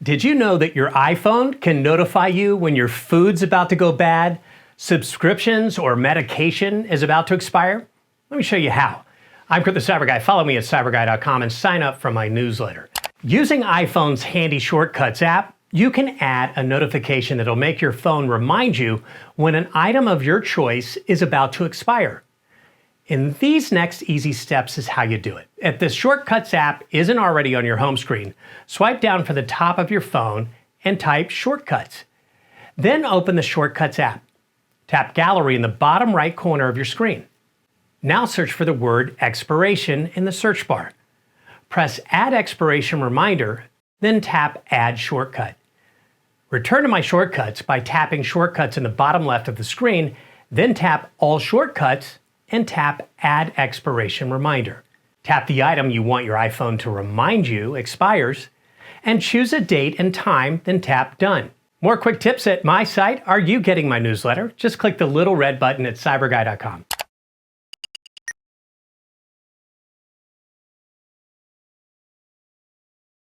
Did you know that your iPhone can notify you when your food's about to go bad, subscriptions or medication is about to expire? Let me show you how. I'm Kurt the CyberGuy. Follow me at cyberguy.com and sign up for my newsletter. Using iPhone's handy Shortcuts app, you can add a notification that'll make your phone remind you when an item of your choice is about to expire. In these next easy steps is how you do it. If the Shortcuts app isn't already on your home screen, swipe down from the top of your phone and type Shortcuts. Then open the Shortcuts app. Tap Gallery in the bottom right corner of your screen. Now search for the word expiration in the search bar. Press Add Expiration Reminder, then tap Add Shortcut. Return to My Shortcuts by tapping Shortcuts in the bottom left of the screen, then tap All Shortcuts and tap Add Expiration Reminder. Tap the item you want your iPhone to remind you expires, and choose a date and time, then tap Done. More quick tips at my site. Are you getting my newsletter? Just click the little red button at cyberguy.com.